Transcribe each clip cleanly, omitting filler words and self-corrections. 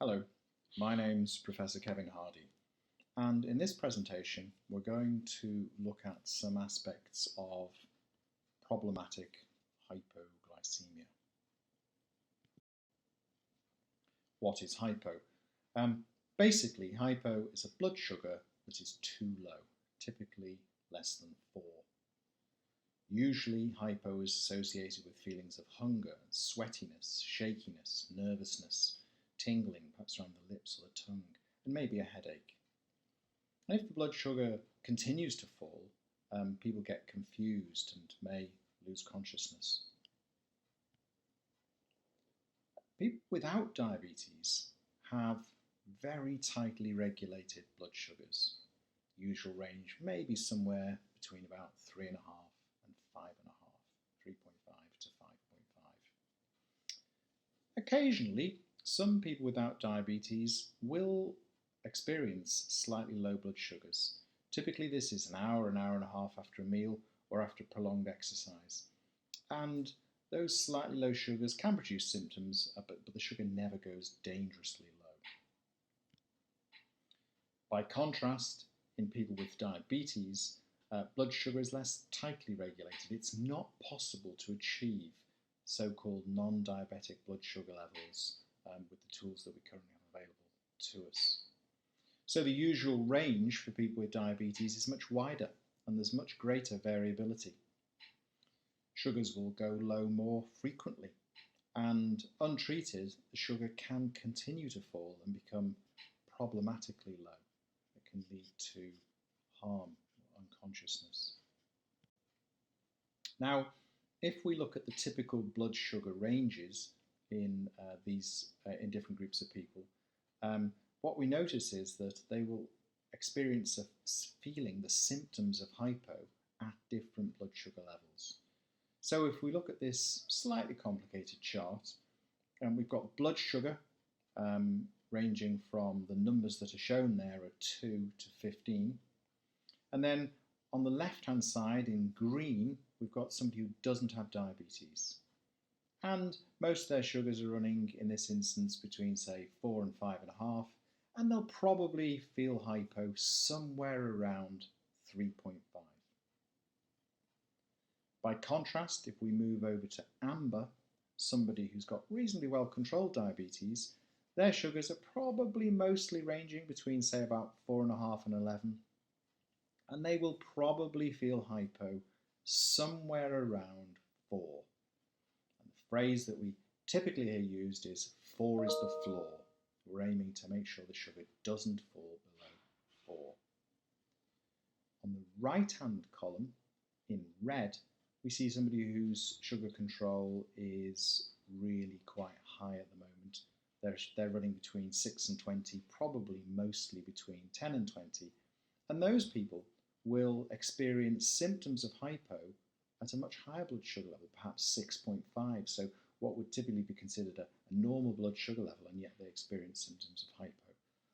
Hello, my name's Professor Kevin Hardy, and in this presentation we're going to look at some aspects of problematic hypoglycemia. What is hypo? Basically, hypo is a blood sugar that is too low, typically less than 4. Usually, hypo is associated with feelings of hunger, sweatiness, shakiness, nervousness, tingling, perhaps around the lips or the tongue, and maybe a headache. And if the blood sugar continues to fall, people get confused and may lose consciousness. People without diabetes have very tightly regulated blood sugars. Usual range may be somewhere between about 3.5 and 5.5, 3.5 to 5.5. Occasionally, some people without diabetes will experience slightly low blood sugars. Typically this is an hour and a half after a meal or after prolonged exercise. And those slightly low sugars can produce symptoms, but the sugar never goes dangerously low. By contrast, in people with diabetes, blood sugar is less tightly regulated. It's not possible to achieve so-called non-diabetic blood sugar levels with the tools that we currently have available to us. So the usual range for people with diabetes is much wider and there's much greater variability. Sugars will go low more frequently, and untreated, the sugar can continue to fall and become problematically low. It can lead to harm or unconsciousness. Now, if we look at the typical blood sugar ranges in different groups of people, what we notice is that they will experience the symptoms of hypo at different blood sugar levels. So if we look at this slightly complicated chart, we've got blood sugar ranging from the numbers that are shown there are 2 to 15. And then on the left-hand side in green, we've got somebody who doesn't have diabetes. And most of their sugars are running, in this instance, between, say, 4 and 5.5, and they'll probably feel hypo somewhere around 3.5. By contrast, if we move over to amber, somebody who's got reasonably well-controlled diabetes, their sugars are probably mostly ranging between, say, about 4.5 and 11, and they will probably feel hypo somewhere around 4. And the phrase that we typically hear used is 4 is the floor. We're aiming to make sure the sugar doesn't fall below 4. On the right-hand column, in red, we see somebody whose sugar control is really quite high at the moment. They're running between 6 and 20, probably mostly between 10 and 20. And those people will experience symptoms of hypo at a much higher blood sugar level, perhaps 6.5. So what would typically be considered a normal blood sugar level, and yet they experience symptoms of hypo.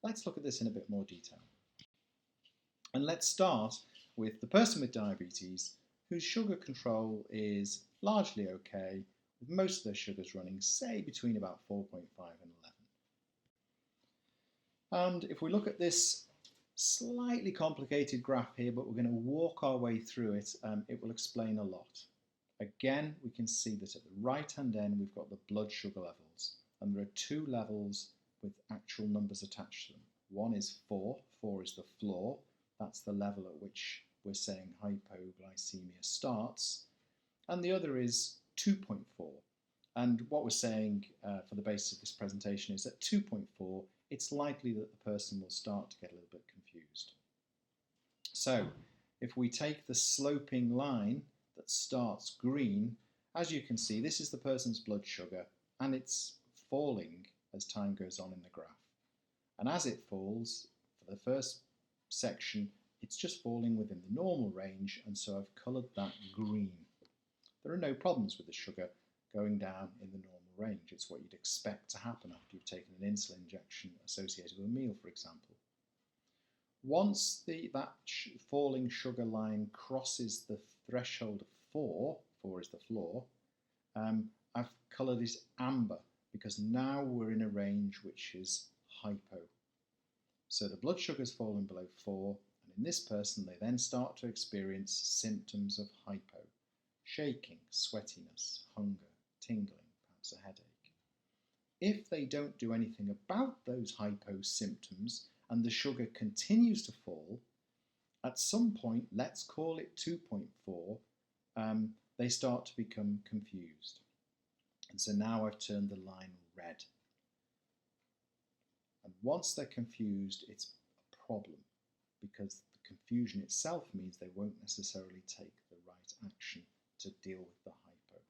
Let's look at this in a bit more detail. And let's start with the person with diabetes whose sugar control is largely okay, with most of their sugars running, say, between about 4.5 and 11. And if we look at this slightly complicated graph here, but we're going to walk our way through it, it will explain a lot. Again, we can see that at the right-hand end we've got the blood sugar levels, and there are 2 levels with actual numbers attached to them. One is 4, 4 is the floor, that's the level at which we're saying hypoglycemia starts, and the other is 2.4. And what we're saying for the basis of this presentation is at 2.4, it's likely that the person will start to get a little bit confused. So, if we take the sloping line that starts green, as you can see, this is the person's blood sugar, and it's falling as time goes on in the graph. And as it falls, for the first section, it's just falling within the normal range, and so I've coloured that green. There are no problems with the sugar going down in the normal range. It's what you'd expect to happen after you've taken an insulin injection associated with a meal, for example. Once that falling sugar line crosses the threshold of 4, 4 is the floor, I've coloured it amber, because now we're in a range which is hypo. So the blood sugar's fallen below 4, and in this person they then start to experience symptoms of hypo: shaking, sweatiness, hunger, tingling, perhaps a headache. If they don't do anything about those hypo symptoms and the sugar continues to fall, at some point, let's call it 2.4, they start to become confused. And so now I've turned the line red. And once they're confused, it's a problem, because the confusion itself means they won't necessarily take the right action to deal with the hypo.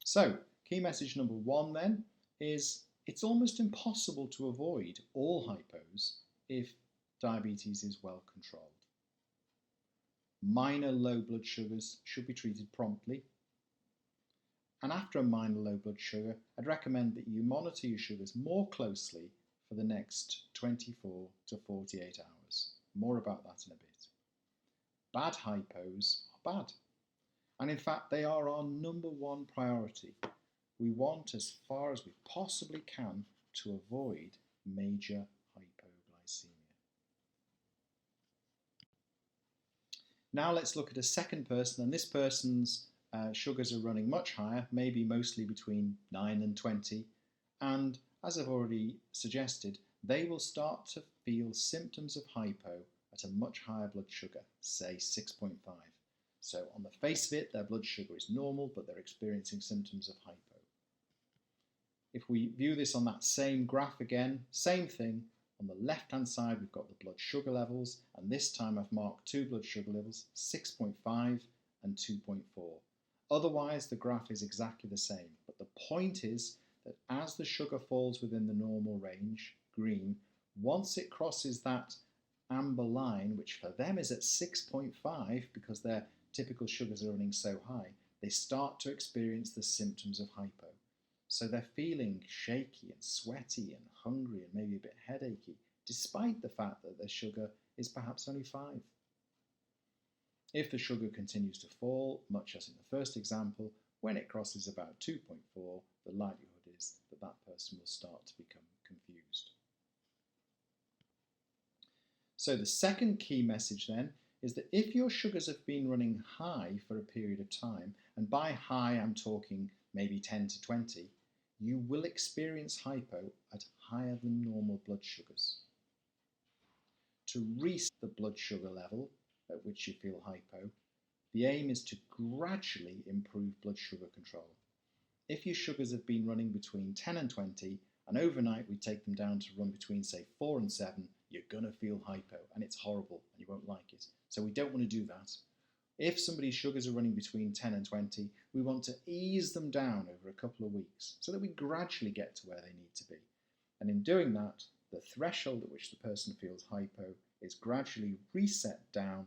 So, key message number 1 then is it's almost impossible to avoid all hypos if diabetes is well controlled. Minor low blood sugars should be treated promptly. And after a minor low blood sugar, I'd recommend that you monitor your sugars more closely for the next 24 to 48 hours. More about that in a bit. Bad hypos are bad. And in fact, they are our number 1 priority. We want, as far as we possibly can, to avoid major hypoglycemia. Now let's look at a second person, and this person's sugars are running much higher, maybe mostly between 9 and 20, and as I've already suggested, they will start to feel symptoms of hypo at a much higher blood sugar, say 6.5. So on the face of it, their blood sugar is normal, but they're experiencing symptoms of hypo. If we view this on that same graph again, same thing. On the left-hand side, we've got the blood sugar levels, and this time I've marked 2 blood sugar levels, 6.5 and 2.4. Otherwise, the graph is exactly the same. But the point is that as the sugar falls within the normal range, green, once it crosses that amber line, which for them is at 6.5 because their typical sugars are running so high, they start to experience the symptoms of hypo. So they're feeling shaky and sweaty and hungry and maybe a bit headachy, despite the fact that their sugar is perhaps only 5. If the sugar continues to fall, much as in the first example, when it crosses about 2.4, the likelihood is that that person will start to become confused. So the second key message then is that if your sugars have been running high for a period of time, and by high I'm talking maybe 10 to 20, you will experience hypo at higher than normal blood sugars. To reset the blood sugar level at which you feel hypo, the aim is to gradually improve blood sugar control. If your sugars have been running between 10 and 20, and overnight we take them down to run between, say, 4 and 7, you're going to feel hypo, and it's horrible, and you won't like it. So we don't want to do that. If somebody's sugars are running between 10 and 20, we want to ease them down over a couple of weeks so that we gradually get to where they need to be. And in doing that, the threshold at which the person feels hypo is gradually reset down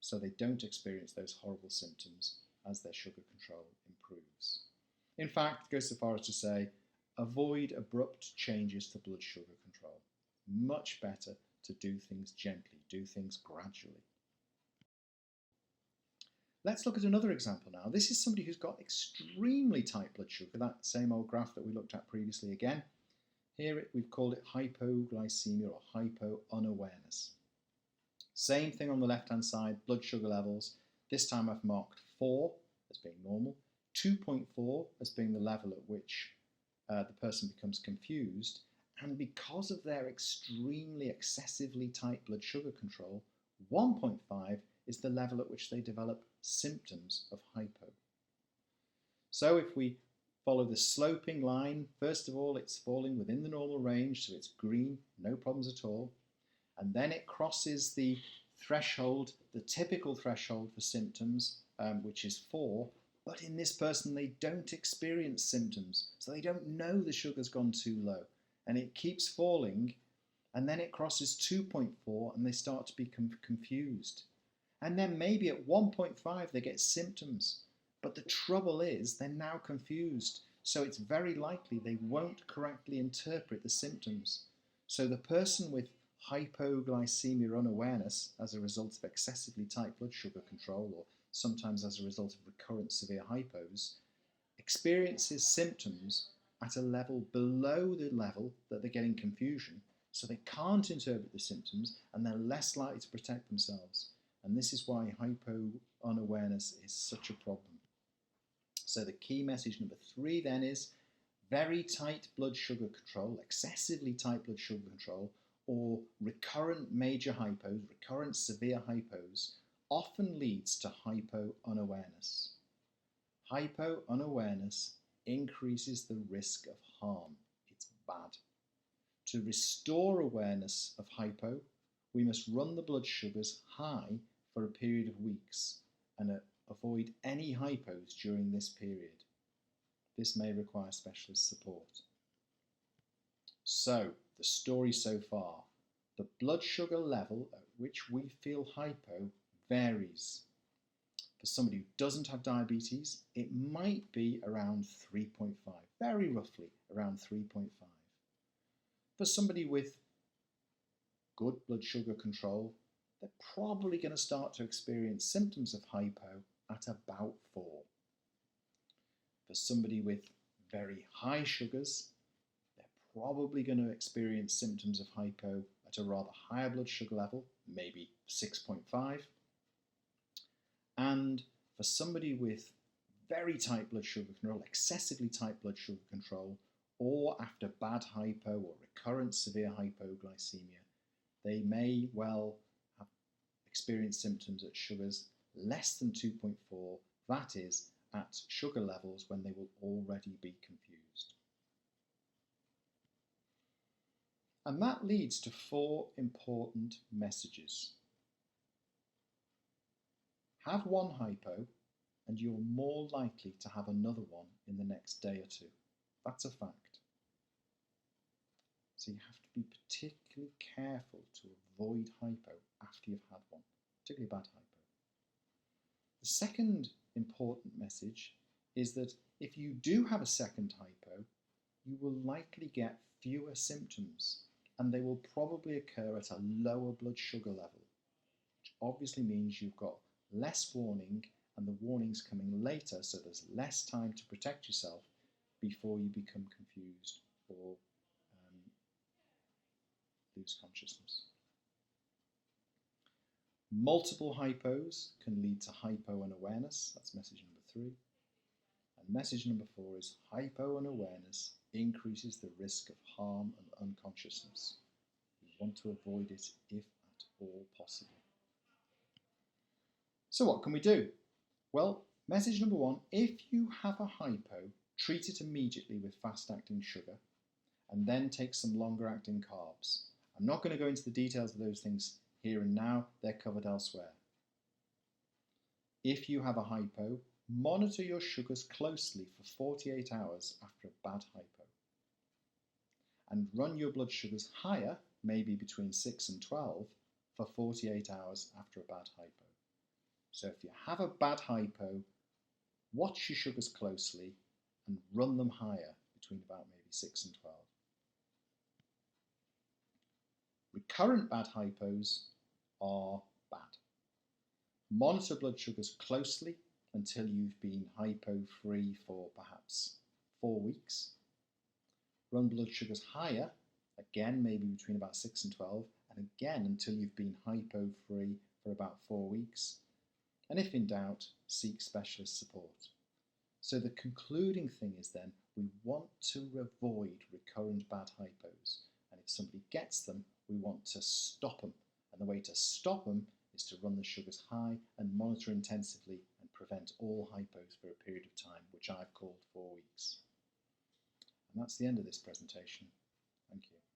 so they don't experience those horrible symptoms as their sugar control improves. In fact, it goes so far as to say, avoid abrupt changes to blood sugar control. Much better to do things gently, do things gradually. Let's look at another example now. This is somebody who's got extremely tight blood sugar, that same old graph that we looked at previously again. Here we've called it hypoglycemia or Hypo Unawareness. Same thing on the left-hand side, blood sugar levels. This time I've marked 4 as being normal, 2.4 as being the level at which the person becomes confused. And because of their extremely excessively tight blood sugar control, 1.5 is the level at which they develop symptoms of hypo. So if we follow the sloping line, first of all it's falling within the normal range, so it's green, no problems at all. And then it crosses the threshold, the typical threshold for symptoms, which is 4. But in this person, they don't experience symptoms, so they don't know the sugar's gone too low. And it keeps falling, and then it crosses 2.4, and they start to become confused. And then maybe at 1.5, they get symptoms. But the trouble is, they're now confused. So it's very likely they won't correctly interpret the symptoms. So the person with hypoglycemia unawareness as a result of excessively tight blood sugar control, or sometimes as a result of recurrent severe hypos, experiences symptoms at a level below the level that they're getting confusion, so they can't interpret the symptoms and they're less likely to protect themselves. And this is why hypo unawareness is such a problem. So the key message number 3 then is very tight blood sugar control, excessively tight blood sugar control, or recurrent major hypos, recurrent severe hypos, often leads to hypo unawareness. Hypo unawareness increases the risk of harm. It's bad. To restore awareness of hypo, we must run the blood sugars high for a period of weeks and avoid any hypos during this period. This may require specialist support. So, the story so far. The blood sugar level at which we feel hypo varies. For somebody who doesn't have diabetes, it might be around 3.5, very roughly around 3.5. For somebody with good blood sugar control, they're probably going to start to experience symptoms of hypo at about 4. For somebody with very high sugars, they're probably going to experience symptoms of hypo at a rather higher blood sugar level, maybe 6.5. And for somebody with very tight blood sugar control, excessively tight blood sugar control, or after bad hypo or recurrent severe hypoglycemia, they may well have experienced symptoms at sugars less than 2.4, that is, at sugar levels when they will already be confused. And that leads to 4 important messages. Have one hypo and you're more likely to have another one in the next day or 2. That's a fact. So you have to be particularly careful to avoid hypo after you've had one, particularly bad hypo. The second important message is that if you do have a second hypo, you will likely get fewer symptoms and they will probably occur at a lower blood sugar level, which obviously means you've got less warning and the warning's coming later, so there's less time to protect yourself before you become confused or lose consciousness. Multiple hypos can lead to hypo unawareness. That's message number 3. And message number 4 is hypo unawareness increases the risk of harm and unconsciousness. We want to avoid it if at all possible. So what can we do? Well, message number 1, if you have a hypo, treat it immediately with fast-acting sugar and then take some longer-acting carbs. I'm not going to go into the details of those things here and now, they're covered elsewhere. If you have a hypo, monitor your sugars closely for 48 hours after a bad hypo. And run your blood sugars higher, maybe between 6 and 12, for 48 hours after a bad hypo. So if you have a bad hypo, watch your sugars closely and run them higher between about maybe 6 and 12. Recurrent bad hypos are bad. Monitor blood sugars closely until you've been hypo-free for perhaps 4 weeks. Run blood sugars higher, again maybe between about 6 and 12, and again until you've been hypo-free for about 4 weeks. And if in doubt, seek specialist support. So the concluding thing is then, we want to avoid recurrent bad hypos. And if somebody gets them, we want to stop them. And the way to stop them is to run the sugars high and monitor intensively and prevent all hypos for a period of time, which I've called 4 weeks. And that's the end of this presentation. Thank you.